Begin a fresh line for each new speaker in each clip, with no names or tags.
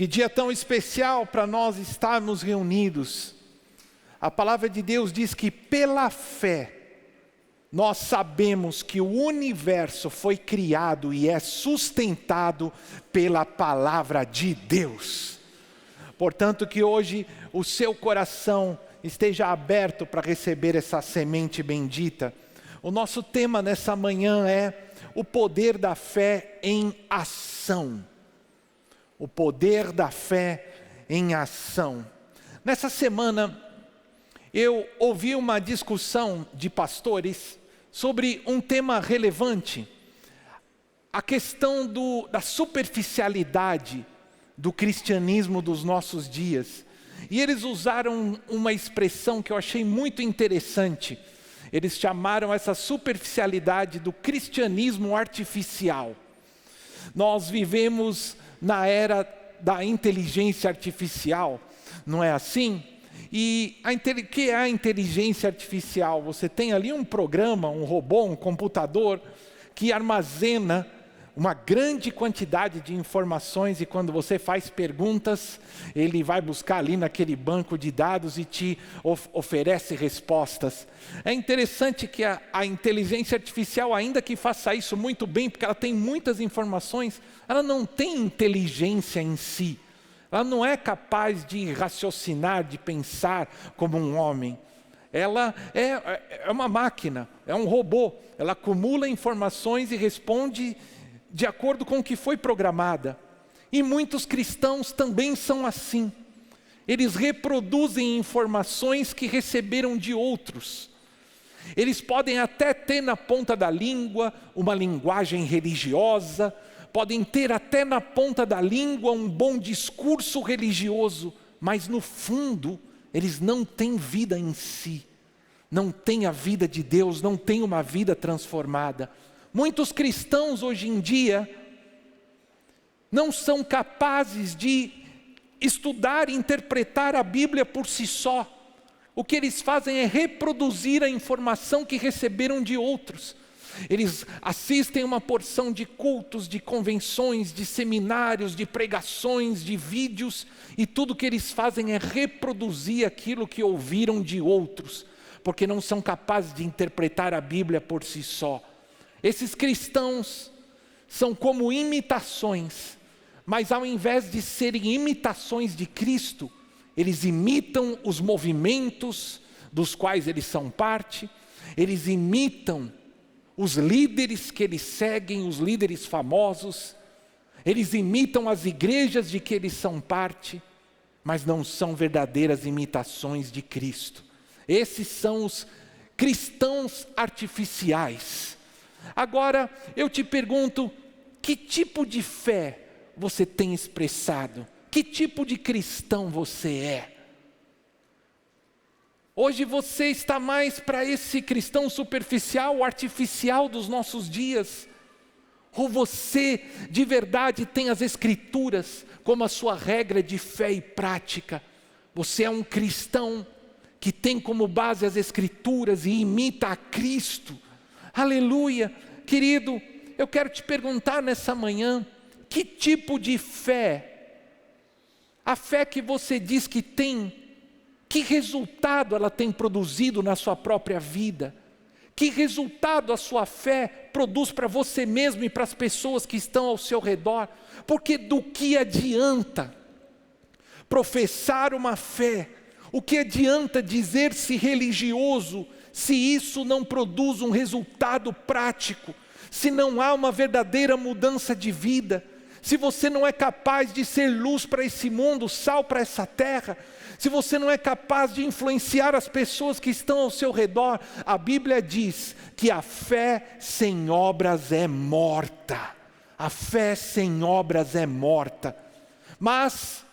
Que dia tão especial para nós estarmos reunidos. A palavra de Deus diz que pela fé, nós sabemos que o universo foi criado e é sustentado pela palavra de Deus. Portanto, que hoje o seu coração esteja aberto para receber essa semente bendita. O nosso tema nessa manhã é o poder da fé em ação. O poder da fé em ação. Nessa semana, eu ouvi uma discussão de pastores sobre um tema relevante. A questão da superficialidade do cristianismo dos nossos dias. E eles usaram uma expressão que eu achei muito interessante. Eles chamaram essa superficialidade do cristianismo artificial. Nós vivemos na era da inteligência artificial, não é assim? E o que é a inteligência artificial? Você tem ali um programa, um robô, um computador, que armazena uma grande quantidade de informações e quando você faz perguntas, ele vai buscar ali naquele banco de dados e te oferece respostas. É interessante que a inteligência artificial, ainda que faça isso muito bem, porque ela tem muitas informações, ela não tem inteligência em si. Ela não é capaz de raciocinar, de pensar como um homem. Ela é uma máquina, é um robô. Ela acumula informações e responde de acordo com o que foi programada. E muitos cristãos também são assim. Eles reproduzem informações que receberam de outros. Eles podem até ter na ponta da língua uma linguagem religiosa, podem ter até na ponta da língua um bom discurso religioso, mas no fundo, eles não têm vida em si. Não têm a vida de Deus, não têm uma vida transformada. Muitos cristãos hoje em dia não são capazes de estudar e interpretar a Bíblia por si só. O que eles fazem é reproduzir a informação que receberam de outros. Eles assistem uma porção de cultos, de convenções, de seminários, de pregações, de vídeos, e tudo que eles fazem é reproduzir aquilo que ouviram de outros, porque não são capazes de interpretar a Bíblia por si só. Esses cristãos são como imitações, mas ao invés de serem imitações de Cristo, eles imitam os movimentos dos quais eles são parte, eles imitam os líderes que eles seguem, os líderes famosos, eles imitam as igrejas de que eles são parte, mas não são verdadeiras imitações de Cristo. Esses são os cristãos artificiais. Agora, eu te pergunto, que tipo de fé você tem expressado? Que tipo de cristão você é? Hoje você está mais para esse cristão superficial, artificial dos nossos dias? Ou você de verdade tem as Escrituras como a sua regra de fé e prática? Você é um cristão que tem como base as Escrituras e imita a Cristo? Aleluia! Querido, eu quero te perguntar nessa manhã, que tipo de fé, a fé que você diz que tem, que resultado ela tem produzido na sua própria vida? Que resultado a sua fé produz para você mesmo e para as pessoas que estão ao seu redor? Porque do que adianta professar uma fé? O que adianta dizer-se religioso se isso não produz um resultado prático? Se não há uma verdadeira mudança de vida? Se você não é capaz de ser luz para esse mundo, sal para essa terra? Se você não é capaz de influenciar as pessoas que estão ao seu redor? A Bíblia diz que a fé sem obras é morta. A fé sem obras é morta. Mas,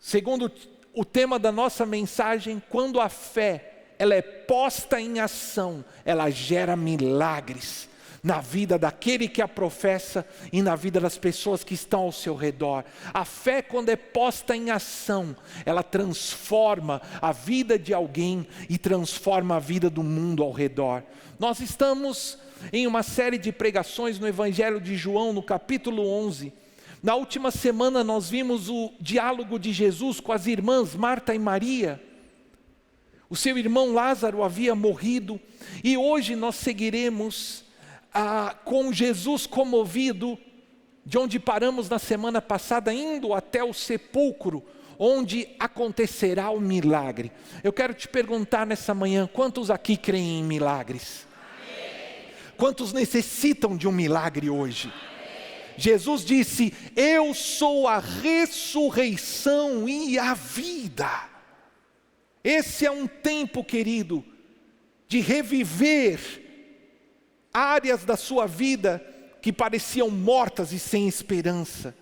segundo o tema da nossa mensagem, quando a fé ela é posta em ação, ela gera milagres na vida daquele que a professa e na vida das pessoas que estão ao seu redor. A fé, quando é posta em ação, ela transforma a vida de alguém e transforma a vida do mundo ao redor. Nós estamos em uma série de pregações no Evangelho de João, no capítulo 11. Na última semana nós vimos o diálogo de Jesus com as irmãs Marta e Maria. O seu irmão Lázaro havia morrido, e hoje nós seguiremos com Jesus comovido, de onde paramos na semana passada, indo até o sepulcro, onde acontecerá o milagre. Eu quero te perguntar nessa manhã, quantos aqui creem em milagres? Amém. Quantos necessitam de um milagre hoje? Jesus disse: eu sou a ressurreição e a vida. Esse é um tempo, querido, de reviver áreas da sua vida que pareciam mortas e sem esperança.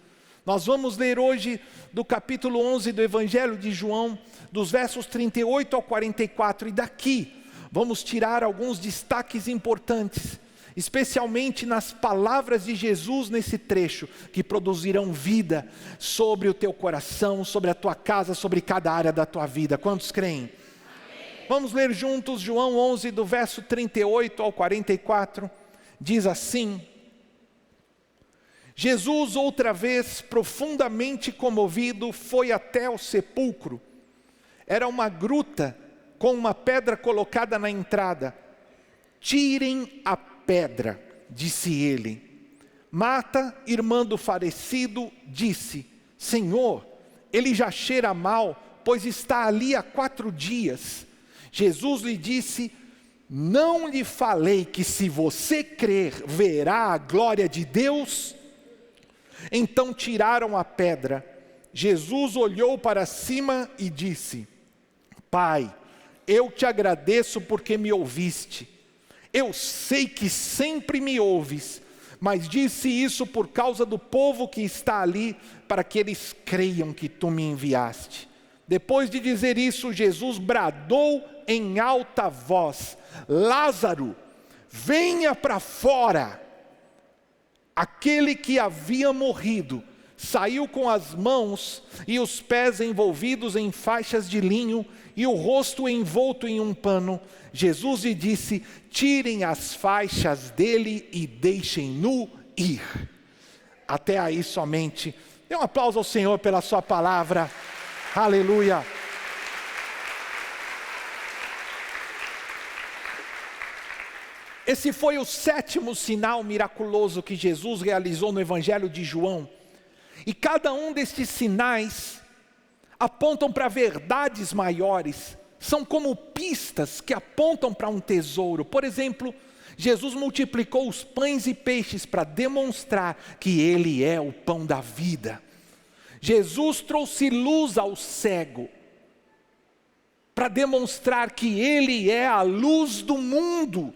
Nós vamos ler hoje do capítulo 11 do Evangelho de João, dos versos 38 ao 44, e daqui vamos tirar alguns destaques importantes, especialmente nas palavras de Jesus nesse trecho, que produzirão vida sobre o teu coração, sobre a tua casa, sobre cada área da tua vida. Quantos creem? Amém. Vamos ler juntos João 11, do verso 38 ao 44, diz assim: Jesus, outra vez, profundamente comovido, foi até o sepulcro. Era uma gruta com uma pedra colocada na entrada. Tirem a pedra, disse ele. Marta, irmã do falecido, disse: Senhor, ele já cheira mal, pois está ali há 4 dias. Jesus lhe disse: não lhe falei que se você crer, verá a glória de Deus? Então tiraram a pedra. Jesus olhou para cima e disse: Pai, eu te agradeço porque me ouviste. Eu sei que sempre me ouves, mas disse isso por causa do povo que está ali, para que eles creiam que tu me enviaste. Depois de dizer isso, Jesus bradou em alta voz: Lázaro, venha para fora. Aquele que havia morrido saiu com as mãos e os pés envolvidos em faixas de linho e o rosto envolto em um pano. Jesus lhe disse: tirem as faixas dele e deixem-no ir. Até aí somente. Dê um aplauso ao Senhor pela sua palavra. Aleluia. Esse foi o 7º sinal miraculoso que Jesus realizou no Evangelho de João. E cada um destes sinais apontam para verdades maiores. São como pistas que apontam para um tesouro. Por exemplo, Jesus multiplicou os pães e peixes para demonstrar que Ele é o pão da vida. Jesus trouxe luz ao cego para demonstrar que Ele é a luz do mundo.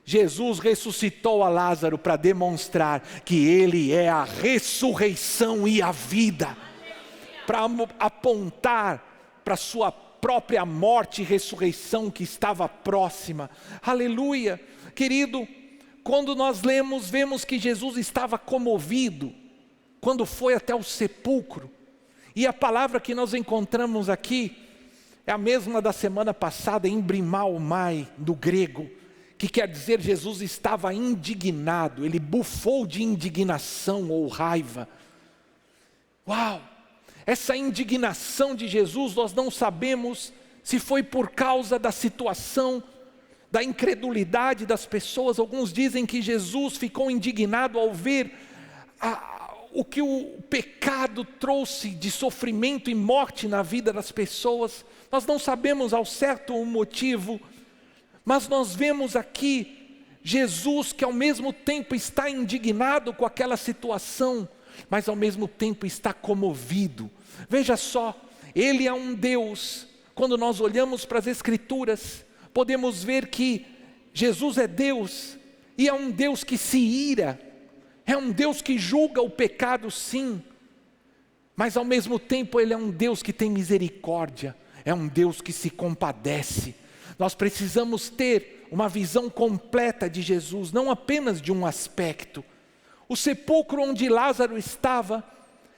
Jesus ressuscitou a Lázaro para demonstrar que Ele é a ressurreição e a vida, para apontar para a sua própria morte e ressurreição que estava próxima. Aleluia. Querido, quando nós lemos, vemos que Jesus estava comovido quando foi até o sepulcro, e a palavra que nós encontramos aqui é a mesma da semana passada, embrimao-mai, do grego, que quer dizer Jesus estava indignado, ele bufou de indignação ou raiva. Uau! Essa indignação de Jesus, nós não sabemos se foi por causa da situação, da incredulidade das pessoas. Alguns dizem que Jesus ficou indignado ao ver o que o pecado trouxe de sofrimento e morte na vida das pessoas. Nós não sabemos ao certo o motivo, mas nós vemos aqui Jesus que ao mesmo tempo está indignado com aquela situação, mas ao mesmo tempo está comovido. Veja só, Ele é um Deus. Quando nós olhamos para as Escrituras, podemos ver que Jesus é Deus, e é um Deus que se ira, é um Deus que julga o pecado, sim, mas ao mesmo tempo Ele é um Deus que tem misericórdia, é um Deus que se compadece. Nós precisamos ter uma visão completa de Jesus, não apenas de um aspecto. O sepulcro onde Lázaro estava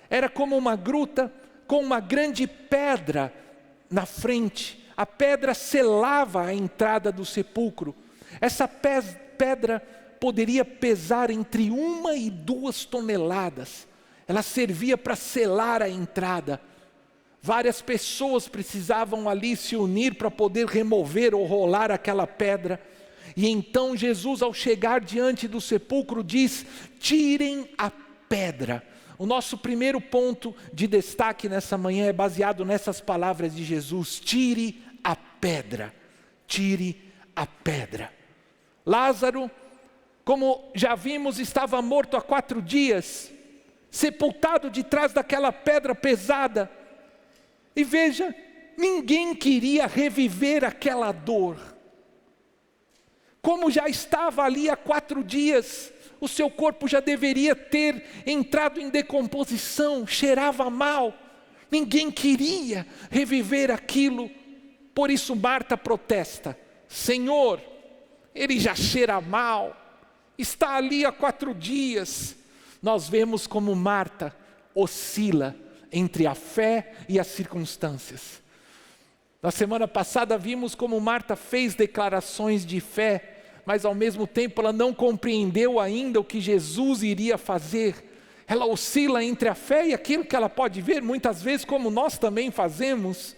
era como uma gruta com uma grande pedra na frente. A pedra selava a entrada do sepulcro. Essa pedra poderia pesar entre 1 e 2 toneladas. ela servia para selar a entrada. Várias pessoas precisavam ali se unir para poder remover ou rolar aquela pedra. E então Jesus, ao chegar diante do sepulcro, diz: tirem a pedra. O nosso primeiro ponto de destaque nessa manhã é baseado nessas palavras de Jesus: tire a pedra, tire a pedra. Lázaro, como já vimos, estava morto há 4 dias, sepultado de trás daquela pedra pesada. E veja, ninguém queria reviver aquela dor. Como já estava ali há 4 dias, o seu corpo já deveria ter entrado em decomposição, cheirava mal. Ninguém queria reviver aquilo. Por isso Marta protesta: Senhor, ele já cheira mal, está ali há 4 dias. Nós vemos como Marta oscila entre a fé e as circunstâncias. Na semana passada vimos como Marta fez declarações de fé, mas ao mesmo tempo ela não compreendeu ainda o que Jesus iria fazer. Ela oscila entre a fé e aquilo que ela pode ver, muitas vezes como nós também fazemos.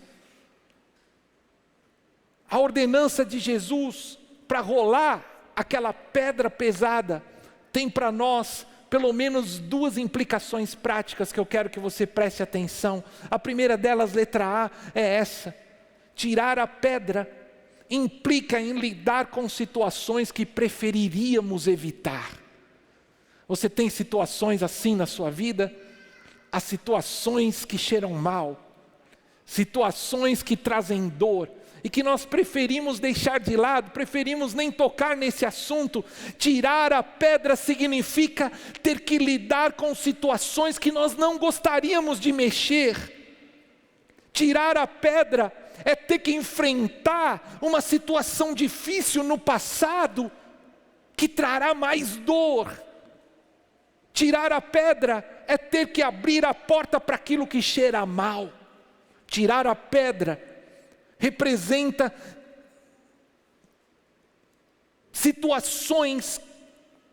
A ordenança de Jesus para rolar aquela pedra pesada tem para nós pelo menos 2 implicações práticas que eu quero que você preste atenção. A primeira delas, letra A, é essa: tirar a pedra implica em lidar com situações que preferiríamos evitar. Você tem situações assim na sua vida? Há situações que cheiram mal, situações que trazem dor, e que nós preferimos deixar de lado, preferimos nem tocar nesse assunto. Tirar a pedra significa ter que lidar com situações que nós não gostaríamos de mexer. Tirar a pedra é ter que enfrentar uma situação difícil no passado, que trará mais dor. Tirar a pedra é ter que abrir a porta para aquilo que cheira mal. Tirar a pedra representa situações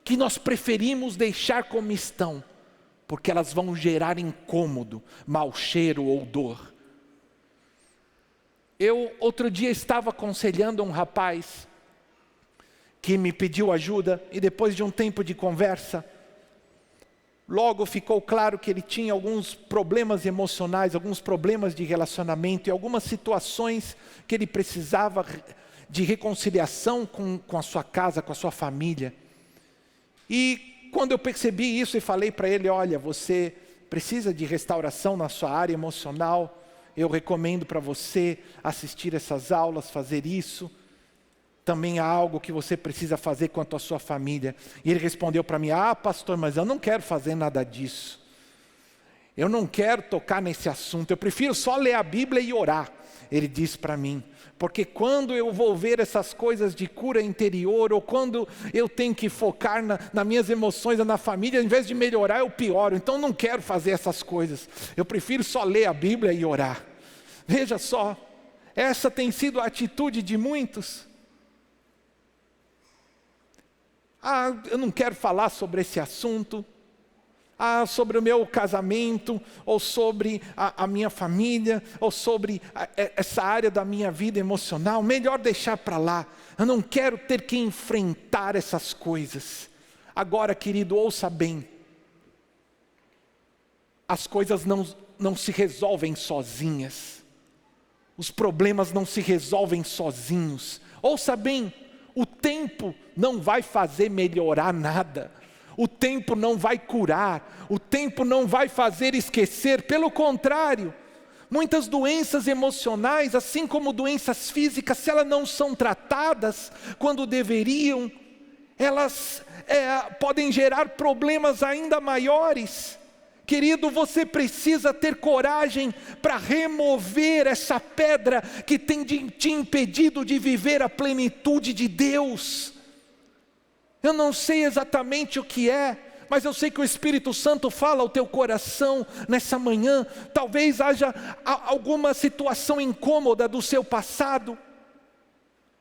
que nós preferimos deixar como estão, porque elas vão gerar incômodo, mau cheiro ou dor. Eu outro dia estava aconselhando um rapaz que me pediu ajuda, e depois de um tempo de conversa, logo ficou claro que ele tinha alguns problemas emocionais, alguns problemas de relacionamento e algumas situações que ele precisava de reconciliação com a sua casa, com a sua família. E quando eu percebi isso e falei para ele: olha, você precisa de restauração na sua área emocional, eu recomendo para você assistir essas aulas, fazer isso. Também há algo que você precisa fazer quanto à sua família. E ele respondeu para mim: ah, pastor, mas eu não quero fazer nada disso. Eu não quero tocar nesse assunto, eu prefiro só ler a Bíblia e orar. Ele disse para mim: porque quando eu vou ver essas coisas de cura interior, ou quando eu tenho que focar nas minhas emoções, na família, ao invés de melhorar, eu pioro. Então eu não quero fazer essas coisas, eu prefiro só ler a Bíblia e orar. Veja só, essa tem sido a atitude de muitos. Ah, eu não quero falar sobre esse assunto. Ah, sobre o meu casamento, ou sobre a minha família, ou sobre essa área da minha vida emocional. Melhor deixar para lá. Eu não quero ter que enfrentar essas coisas. Agora, querido, ouça bem. As coisas não se resolvem sozinhas. Os problemas não se resolvem sozinhos. Ouça bem. O tempo não vai fazer melhorar nada. O tempo não vai curar. O tempo não vai fazer esquecer. Pelo contrário, muitas doenças emocionais, assim como doenças físicas, se elas não são tratadas quando deveriam, elas podem gerar problemas ainda maiores. Querido, você precisa ter coragem para remover essa pedra que tem te impedido de viver a plenitude de Deus. Eu não sei exatamente o que é, mas eu sei que o Espírito Santo fala ao teu coração nessa manhã. Talvez haja alguma situação incômoda do seu passado,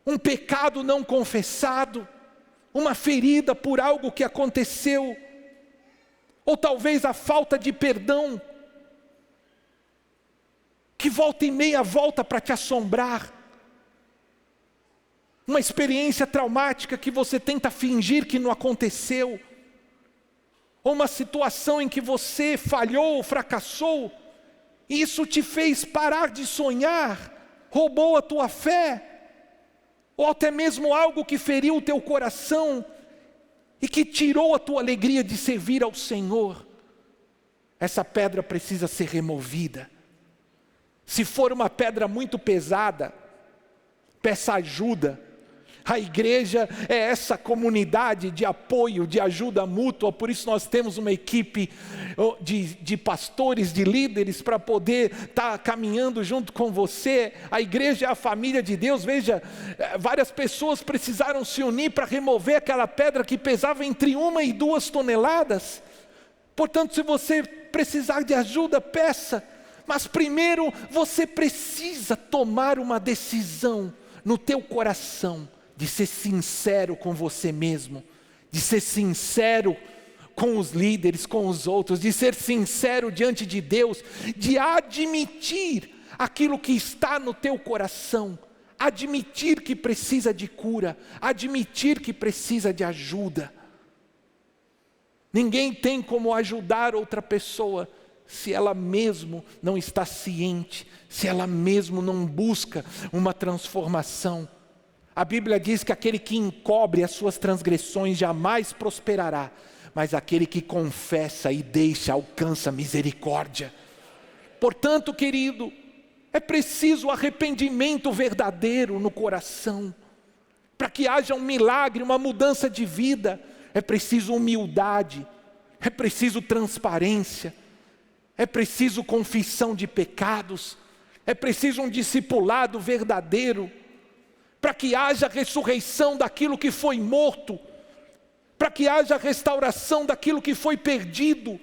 um pecado não confessado, uma ferida por algo que aconteceu, ou talvez a falta de perdão, que volta e meia volta para te assombrar, uma experiência traumática que você tenta fingir que não aconteceu, ou uma situação em que você falhou, fracassou, e isso te fez parar de sonhar, roubou a tua fé, ou até mesmo algo que feriu o teu coração, e que tirou a tua alegria de servir ao Senhor. Essa pedra precisa ser removida. Se for uma pedra muito pesada, peça ajuda. A igreja é essa comunidade de apoio, de ajuda mútua, por isso nós temos uma equipe de pastores, de líderes, para poder estar caminhando junto com você. A igreja é a família de Deus. Veja, várias pessoas precisaram se unir para remover aquela pedra que pesava entre 1 e 2 toneladas. Portanto, se você precisar de ajuda, peça. Mas primeiro você precisa tomar uma decisão no teu coração, de ser sincero com você mesmo, de ser sincero com os líderes, com os outros, de ser sincero diante de Deus, de admitir aquilo que está no teu coração, admitir que precisa de cura, admitir que precisa de ajuda. Ninguém tem como ajudar outra pessoa se ela mesmo não está ciente, se ela mesmo não busca uma transformação. A Bíblia diz que aquele que encobre as suas transgressões jamais prosperará, mas aquele que confessa e deixa alcança misericórdia. Portanto, querido, é preciso arrependimento verdadeiro no coração. Para que haja um milagre, uma mudança de vida, é preciso humildade, é preciso transparência, é preciso confissão de pecados, é preciso um discipulado verdadeiro, para que haja ressurreição daquilo que foi morto, para que haja restauração daquilo que foi perdido,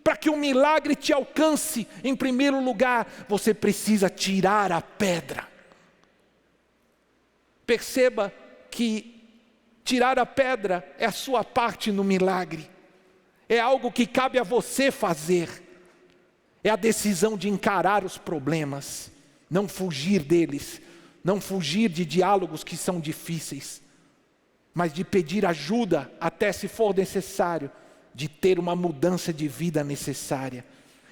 para que o milagre te alcance. Em primeiro lugar, você precisa tirar a pedra. Perceba que tirar a pedra é a sua parte no milagre, é algo que cabe a você fazer, é a decisão de encarar os problemas, não fugir deles, não fugir de diálogos que são difíceis, mas de pedir ajuda até, se for necessário, de ter uma mudança de vida necessária.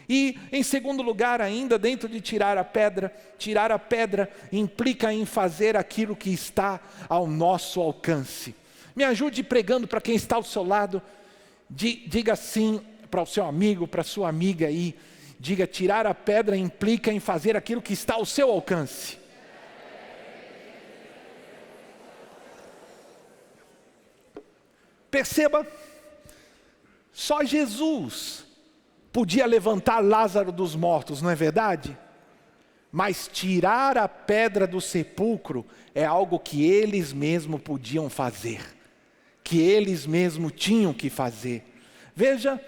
E em segundo lugar ainda, dentro de tirar a pedra implica em fazer aquilo que está ao nosso alcance. Me ajude pregando para quem está ao seu lado, diga assim para o seu amigo, para a sua amiga aí, diga: tirar a pedra implica em fazer aquilo que está ao seu alcance. Perceba, só Jesus podia levantar Lázaro dos mortos, não é verdade? Mas tirar a pedra do sepulcro é algo que eles mesmos podiam fazer, que eles mesmos tinham que fazer. Veja,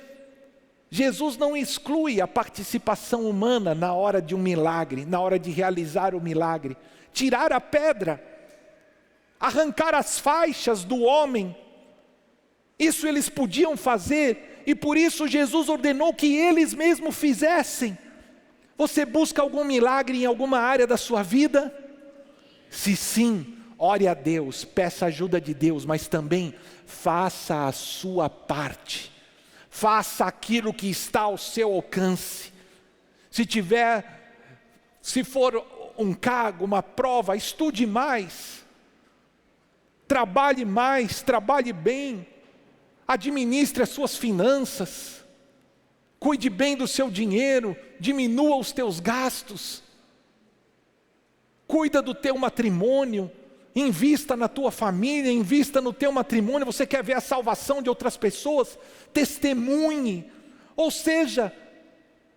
Jesus não exclui a participação humana na hora de um milagre, na hora de realizar o milagre. Tirar a pedra, arrancar as faixas do homem, isso eles podiam fazer, e por isso Jesus ordenou que eles mesmos fizessem. Você busca algum milagre em alguma área da sua vida? Se sim, ore a Deus, peça ajuda de Deus, mas também faça a sua parte. Faça aquilo que está ao seu alcance. Se for um cargo, uma prova, estude mais. Trabalhe mais, trabalhe bem. Administre as suas finanças, cuide bem do seu dinheiro, diminua os teus gastos, cuida do teu matrimônio, invista na tua família, invista no teu matrimônio. Você quer ver a salvação de outras pessoas? Testemunhe. Ou seja,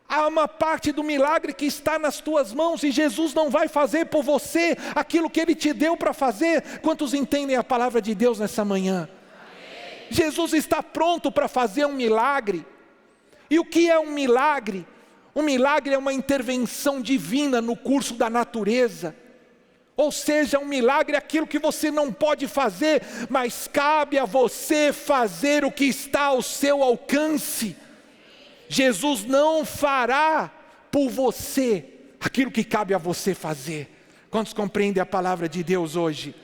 há uma parte do milagre que está nas tuas mãos, e Jesus não vai fazer por você aquilo que Ele te deu para fazer. Quantos entendem a palavra de Deus nessa manhã? Jesus está pronto para fazer um milagre. E o que é um milagre? Um milagre é uma intervenção divina no curso da natureza. Ou seja, um milagre é aquilo que você não pode fazer, mas cabe a você fazer o que está ao seu alcance. Jesus não fará por você aquilo que cabe a você fazer. Quantos compreendem a palavra de Deus hoje?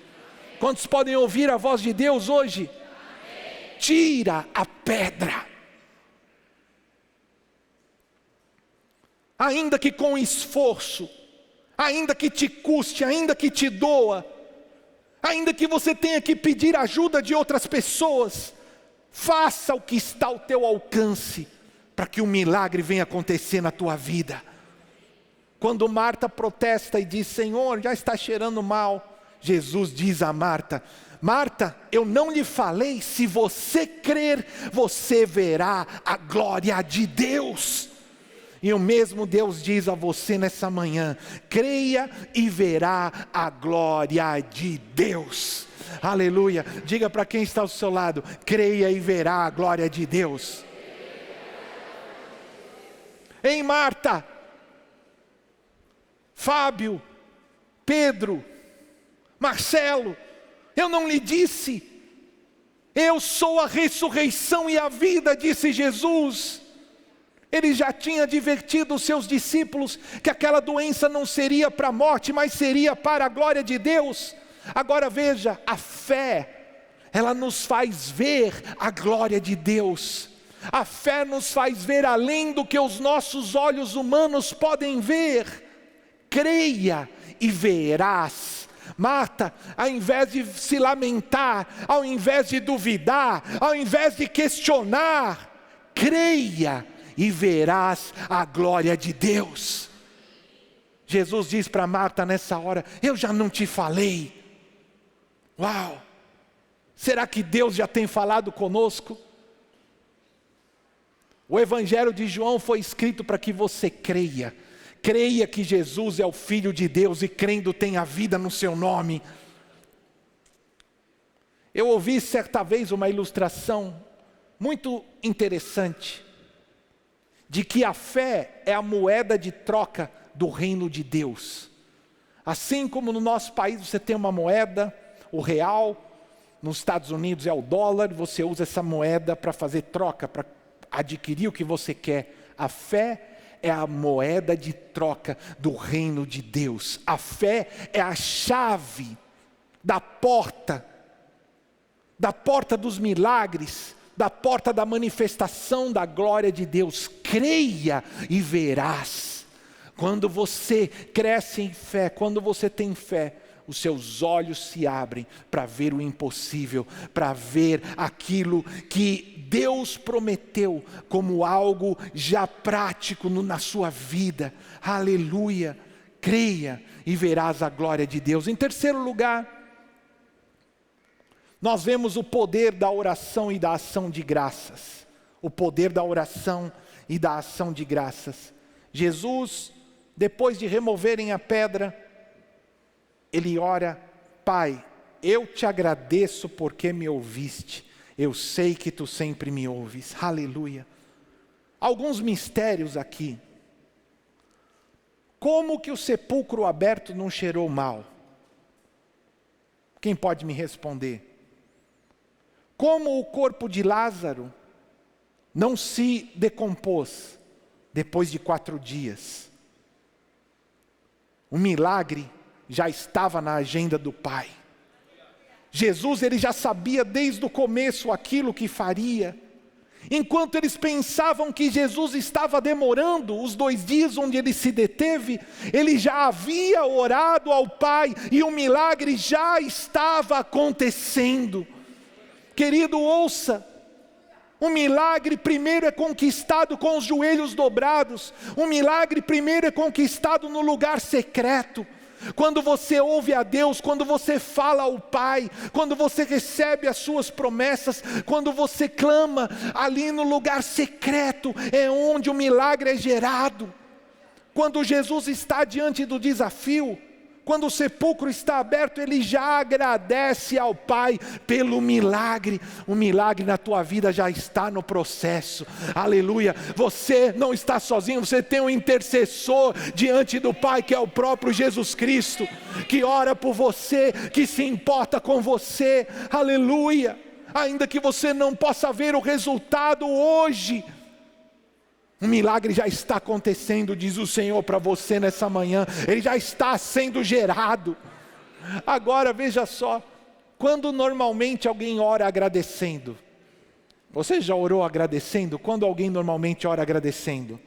Quantos podem ouvir a voz de Deus hoje? Tira a pedra. Ainda que com esforço, ainda que te custe, ainda que te doa, ainda que você tenha que pedir ajuda de outras pessoas, faça o que está ao teu alcance, para que um milagre venha acontecer na tua vida. Quando Marta protesta e diz: Senhor, já está cheirando mal, Jesus diz a Marta: Marta, eu não lhe falei, se você crer, você verá a glória de Deus. E o mesmo Deus diz a você nessa manhã: creia e verá a glória de Deus. Aleluia. Diga para quem está ao seu lado: creia e verá a glória de Deus. Ei, Marta, Fábio, Pedro, Marcelo, eu não lhe disse? Eu sou a ressurreição e a vida, disse Jesus. Ele já tinha advertido os seus discípulos que aquela doença não seria para a morte, mas seria para a glória de Deus. Agora veja, a fé, ela nos faz ver a glória de Deus. A fé nos faz ver além do que os nossos olhos humanos podem ver. Creia e verás. Marta, ao invés de se lamentar, ao invés de duvidar, ao invés de questionar, creia e verás a glória de Deus. Jesus diz para Marta nessa hora: eu já não te falei? Uau! Será que Deus já tem falado conosco? O Evangelho de João foi escrito para que você creia. Creia que Jesus é o Filho de Deus e crendo tem a vida no seu nome. Eu ouvi certa vez uma ilustração muito interessante, de que a fé é a moeda de troca do reino de Deus. Assim como no nosso país você tem uma moeda, o real, nos Estados Unidos é o dólar, você usa essa moeda para fazer troca, para adquirir o que você quer. A fé é a moeda de troca do reino de Deus. A fé é a chave da porta dos milagres, da porta da manifestação da glória de Deus. Creia e verás. Quando você cresce em fé, quando você tem fé, os seus olhos se abrem para ver o impossível, para ver aquilo que Deus prometeu como algo já prático na sua vida. Aleluia. Creia e verás a glória de Deus. Em terceiro lugar, nós vemos o poder da oração e da ação de graças. O poder da oração e da ação de graças. Jesus, depois de removerem a pedra, ele ora: Pai, eu te agradeço porque me ouviste. Eu sei que tu sempre me ouves. Aleluia. Alguns mistérios aqui. Como que o sepulcro aberto não cheirou mal? Quem pode me responder? Como o corpo de Lázaro não se decompôs depois de 4 dias? O milagre já estava na agenda do Pai. Jesus, ele já sabia desde o começo aquilo que faria. Enquanto eles pensavam que Jesus estava demorando os 2 dias onde ele se deteve, ele já havia orado ao Pai e o milagre já estava acontecendo. Querido, ouça, o milagre primeiro é conquistado com os joelhos dobrados, o milagre primeiro é conquistado no lugar secreto. Quando você ouve a Deus, quando você fala ao Pai, quando você recebe as suas promessas, quando você clama ali no lugar secreto, é onde o milagre é gerado. Quando Jesus está diante do desafio, quando o sepulcro está aberto, ele já agradece ao Pai pelo milagre. O milagre na tua vida já está no processo. Aleluia. Você não está sozinho, você tem um intercessor diante do Pai, que é o próprio Jesus Cristo, que ora por você, que se importa com você. Aleluia. Ainda que você não possa ver o resultado hoje, Um milagre já está acontecendo, diz o Senhor para você nessa manhã. Ele já está sendo gerado. Agora veja só, quando normalmente alguém ora agradecendo? Você já orou agradecendo? Quando alguém normalmente ora agradecendo?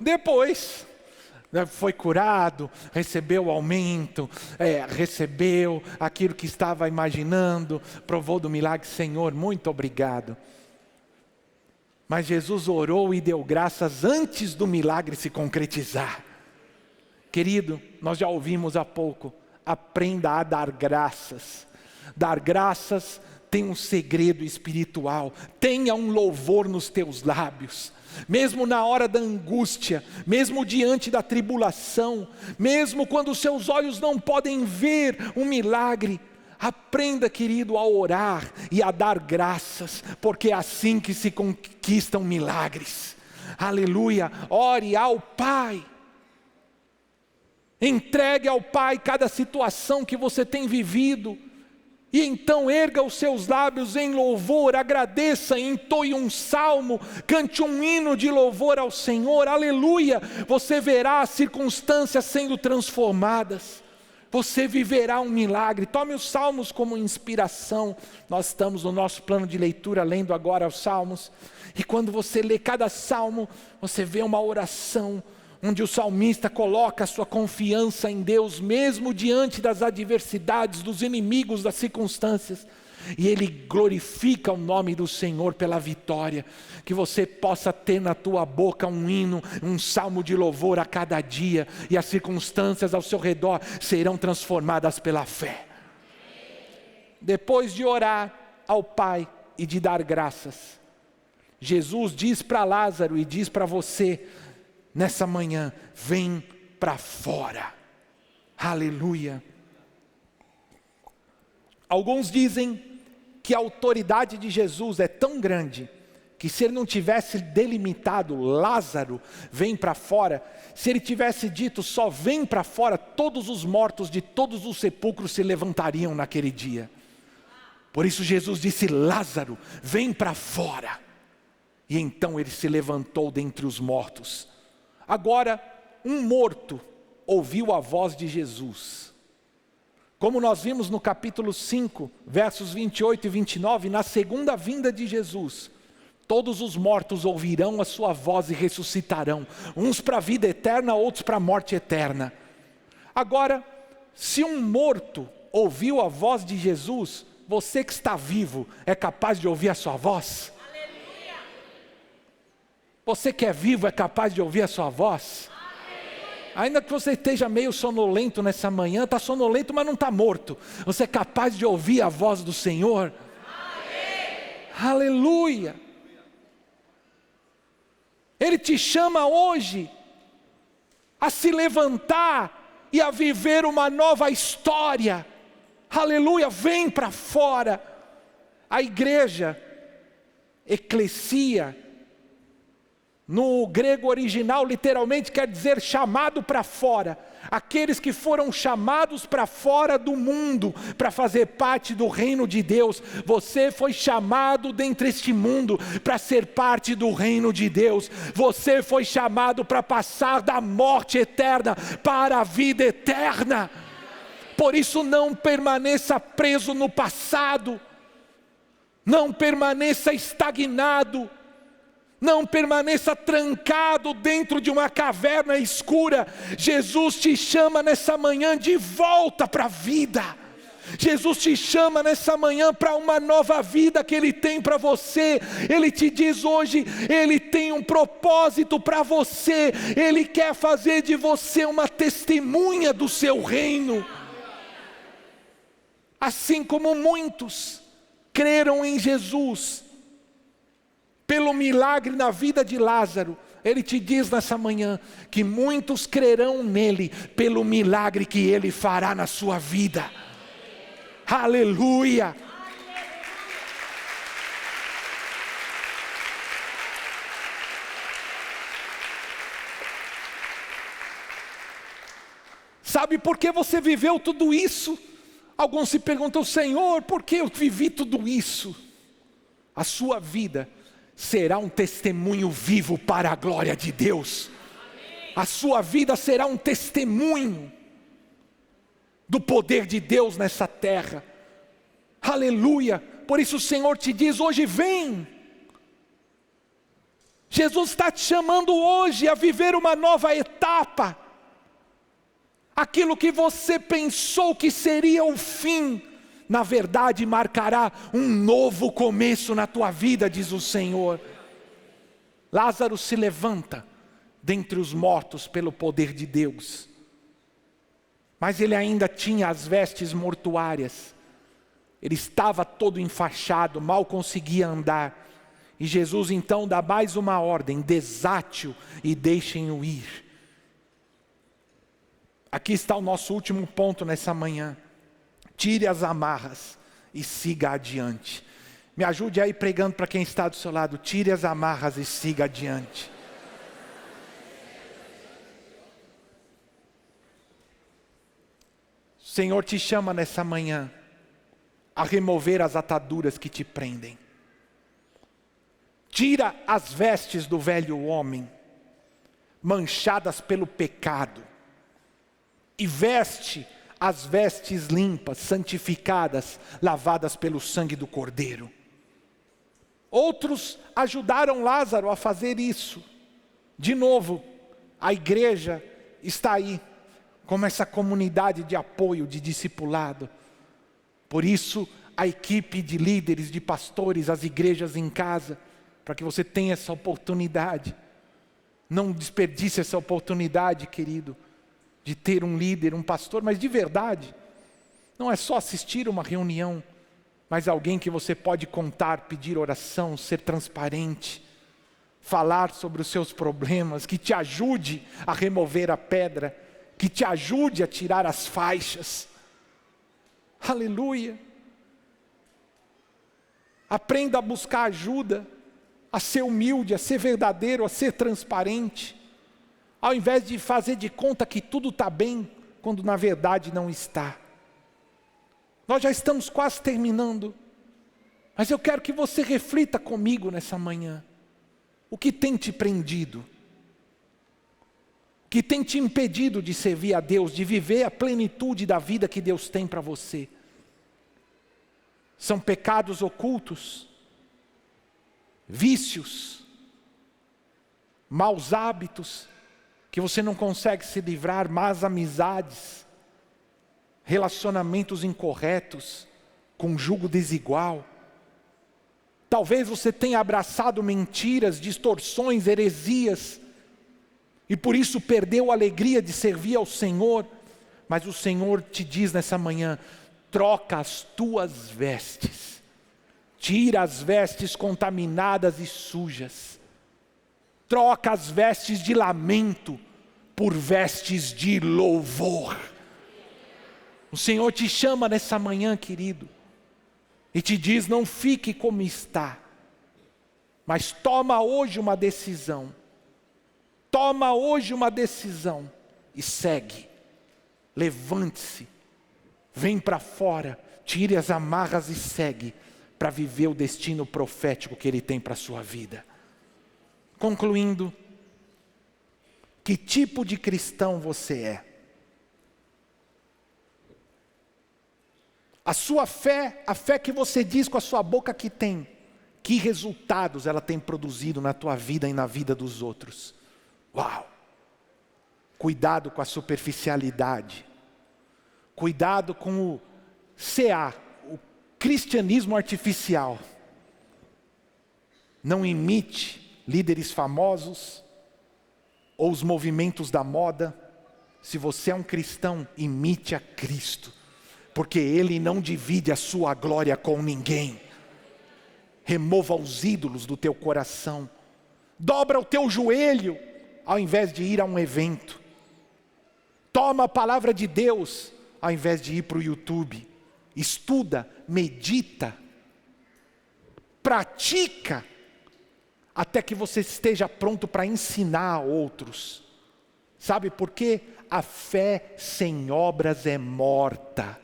Depois. Foi curado, recebeu aumento, recebeu aquilo que estava imaginando, provou do milagre. Senhor, muito obrigado. Mas Jesus orou e deu graças antes do milagre se concretizar. Querido, nós já ouvimos há pouco, aprenda a dar graças. Dar graças tem um segredo espiritual, tenha um louvor nos teus lábios. Mesmo na hora da angústia, mesmo diante da tribulação, mesmo quando os seus olhos não podem ver um milagre, aprenda, querido, a orar e a dar graças, porque é assim que se conquistam milagres. Aleluia, ore ao Pai. Entregue ao Pai cada situação que você tem vivido. E então erga os seus lábios em louvor, agradeça, entoie um salmo, cante um hino de louvor ao Senhor, aleluia. Você verá as circunstâncias sendo transformadas, você viverá um milagre. Tome os salmos como inspiração. Nós estamos no nosso plano de leitura, lendo agora os salmos. E quando você lê cada salmo, você vê uma oração, onde o salmista coloca a sua confiança em Deus, mesmo diante das adversidades, dos inimigos, das circunstâncias, e ele glorifica o nome do Senhor pela vitória. Que você possa ter na tua boca um hino, um salmo de louvor a cada dia, e as circunstâncias ao seu redor serão transformadas pela fé. Depois de orar ao Pai e de dar graças, Jesus diz para Lázaro e diz para você nessa manhã: vem para fora. Aleluia. Alguns dizem que a autoridade de Jesus é tão grande, que se ele não tivesse delimitado Lázaro, vem para fora, se ele tivesse dito só vem para fora, todos os mortos de todos os sepulcros se levantariam naquele dia. Por isso Jesus disse: Lázaro, vem para fora. E então ele se levantou dentre os mortos. Agora, um morto ouviu a voz de Jesus. Como nós vimos no capítulo 5, versos 28 e 29, na segunda vinda de Jesus, todos os mortos ouvirão a sua voz e ressuscitarão, uns para a vida eterna, outros para a morte eterna. Agora, se um morto ouviu a voz de Jesus, você que está vivo, é capaz de ouvir a sua voz? Aleluia! Você que é vivo, é capaz de ouvir a sua voz? Ainda que você esteja meio sonolento nessa manhã, está sonolento, mas não está morto. Você é capaz de ouvir a voz do Senhor? Amém. Aleluia! Ele te chama hoje a se levantar e a viver uma nova história. Aleluia! Vem para fora. A igreja, eclesia, no grego original, literalmente quer dizer chamado para fora. Aqueles que foram chamados para fora do mundo, para fazer parte do reino de Deus. Você foi chamado dentre este mundo, para ser parte do reino de Deus. Você foi chamado para passar da morte eterna, para a vida eterna. Por isso não permaneça preso no passado. Não permaneça estagnado. Não permaneça trancado dentro de uma caverna escura. Jesus te chama nessa manhã de volta para a vida. Jesus te chama nessa manhã para uma nova vida que Ele tem para você. Ele te diz hoje, Ele tem um propósito para você. Ele quer fazer de você uma testemunha do seu reino. Assim como muitos creram em Jesus pelo milagre na vida de Lázaro, Ele te diz nessa manhã que muitos crerão nele pelo milagre que Ele fará na sua vida. Aleluia! Sabe por que você viveu tudo isso? Alguns se perguntam: Senhor, por que eu vivi tudo isso? a sua vida será um testemunho vivo para a glória de Deus. A sua vida será um testemunho do poder de Deus nessa terra. Aleluia! Por isso o Senhor te diz hoje: vem. Jesus está te chamando hoje a viver uma nova etapa. Aquilo que você pensou que seria o fim, na verdade marcará um novo começo na tua vida, diz o Senhor. Lázaro se levanta dentre os mortos pelo poder de Deus. Mas ele ainda tinha as vestes mortuárias. Ele estava todo enfaixado, mal conseguia andar. E Jesus então dá mais uma ordem: desate-o e deixem-o ir. Aqui está o nosso último ponto nessa manhã. Tire as amarras e siga adiante. Me ajude aí pregando para quem está do seu lado: tire as amarras e siga adiante. O Senhor te chama nessa manhã a remover as ataduras que te prendem. Tira as vestes do velho homem, manchadas pelo pecado, e veste as vestes limpas, santificadas, lavadas pelo sangue do Cordeiro. Outros ajudaram Lázaro a fazer isso. De novo, a igreja está aí, como essa comunidade de apoio, de discipulado. Por isso, a equipe de líderes, de pastores, as igrejas em casa, para que você tenha essa oportunidade. Não desperdice essa oportunidade, querido, de ter um líder, um pastor, mas de verdade. Não é só assistir uma reunião, mas alguém que você pode contar, pedir oração, ser transparente, falar sobre os seus problemas, que te ajude a remover a pedra, que te ajude a tirar as faixas. Aleluia! Aprenda a buscar ajuda, a ser humilde, a ser verdadeiro, a ser transparente, ao invés de fazer de conta que tudo está bem, quando na verdade não está. Nós já estamos quase terminando, mas eu quero que você reflita comigo nessa manhã. O que tem te prendido? O que tem te impedido de servir a Deus, de viver a plenitude da vida que Deus tem para você? São pecados ocultos, vícios, maus hábitos, que você não consegue se livrar, más amizades, relacionamentos incorretos, com jugo desigual. Talvez você tenha abraçado mentiras, distorções, heresias, e por isso perdeu a alegria de servir ao Senhor. Mas o Senhor te diz nessa manhã: troca as tuas vestes, tira as vestes contaminadas e sujas, troca as vestes de lamento por vestes de louvor. O Senhor te chama nessa manhã, querido, e te diz: não fique como está, mas toma hoje uma decisão. Toma hoje uma decisão e segue. Levante-se, vem para fora, tire as amarras e segue, para viver o destino profético que Ele tem para a sua vida. Concluindo, que tipo de cristão você é? A sua fé, a fé que você diz com a sua boca que tem, que resultados ela tem produzido na tua vida e na vida dos outros? Uau! Cuidado com a superficialidade. Cuidado com o CA, o cristianismo artificial. Não imite líderes famosos ou os movimentos da moda. Se você é um cristão, imite a Cristo, porque Ele não divide a sua glória com ninguém. Remova os ídolos do teu coração. Dobra o teu joelho ao invés de ir a um evento. Toma a palavra de Deus ao invés de ir para o YouTube. Estuda, medita, pratica, até que você esteja pronto para ensinar a outros. Sabe por quê? A fé sem obras é morta.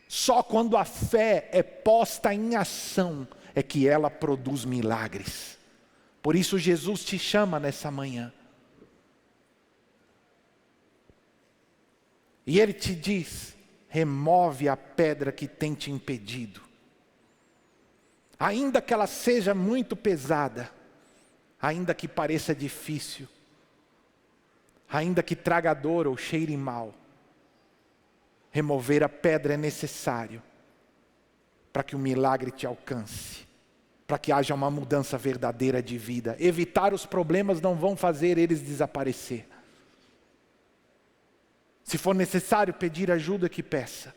Só quando a fé é posta em ação é que ela produz milagres. Por isso Jesus te chama nessa manhã. E Ele te diz: remove a pedra que tem te impedido. Ainda que ela seja muito pesada, ainda que pareça difícil, ainda que traga dor ou cheire mal, remover a pedra é necessário para que o milagre te alcance, para que haja uma mudança verdadeira de vida. Evitar os problemas não vão fazer eles desaparecer. Se for necessário pedir ajuda, que peça,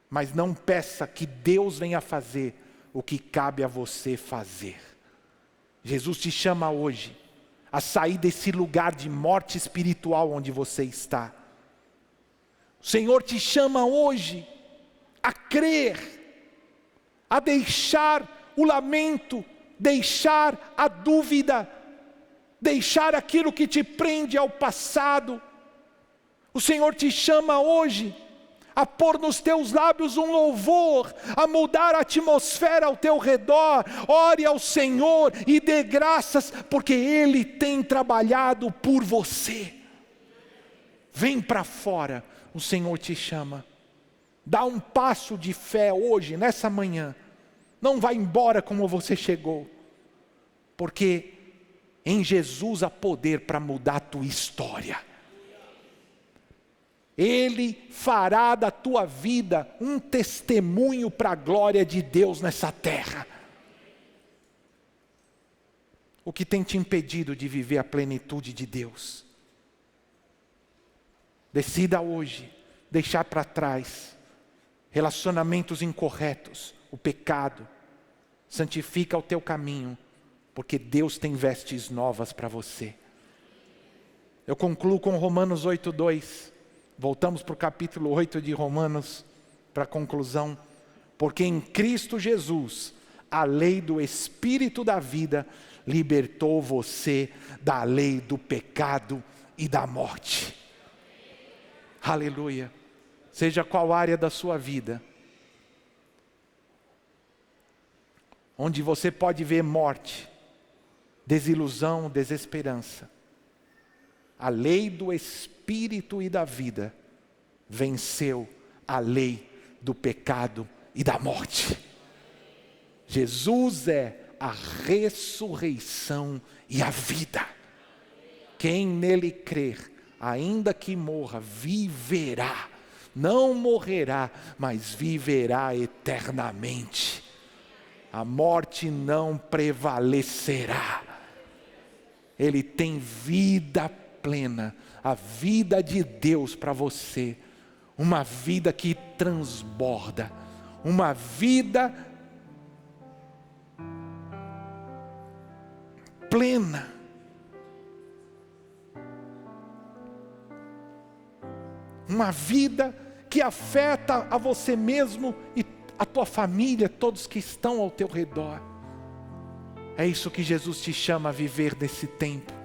mas não peça que Deus venha fazer o que cabe a você fazer. Jesus te chama hoje a sair desse lugar de morte espiritual onde você está. O Senhor te chama hoje a crer, a deixar o lamento, deixar a dúvida, deixar aquilo que te prende ao passado. O Senhor te chama hoje a pôr nos teus lábios um louvor, a mudar a atmosfera ao teu redor. Ore ao Senhor e dê graças, porque Ele tem trabalhado por você. Vem para fora, o Senhor te chama. Dá um passo de fé hoje, nessa manhã. Não vá embora como você chegou, porque em Jesus há poder para mudar a tua história. Ele fará da tua vida um testemunho para a glória de Deus nessa terra. O que tem te impedido de viver a plenitude de Deus? Decida hoje deixar para trás relacionamentos incorretos, o pecado. Santifica o teu caminho, porque Deus tem vestes novas para você. Eu concluo com Romanos 8:2. Voltamos para o capítulo 8 de Romanos, para a conclusão. Porque em Cristo Jesus, a lei do Espírito da vida libertou você da lei do pecado e da morte. Aleluia. Seja qual área da sua vida, onde você pode ver morte, desilusão, desesperança, a lei do Espírito e da vida venceu a lei do pecado e da morte. Jesus é a ressurreição e a vida. Quem nele crer, ainda que morra, viverá. Não morrerá, mas viverá eternamente. A morte não prevalecerá. Ele tem vida plena, a vida de Deus para você, uma vida que transborda, uma vida plena. Uma vida que afeta a você mesmo e a tua família, todos que estão ao teu redor. É isso que Jesus te chama a viver nesse tempo.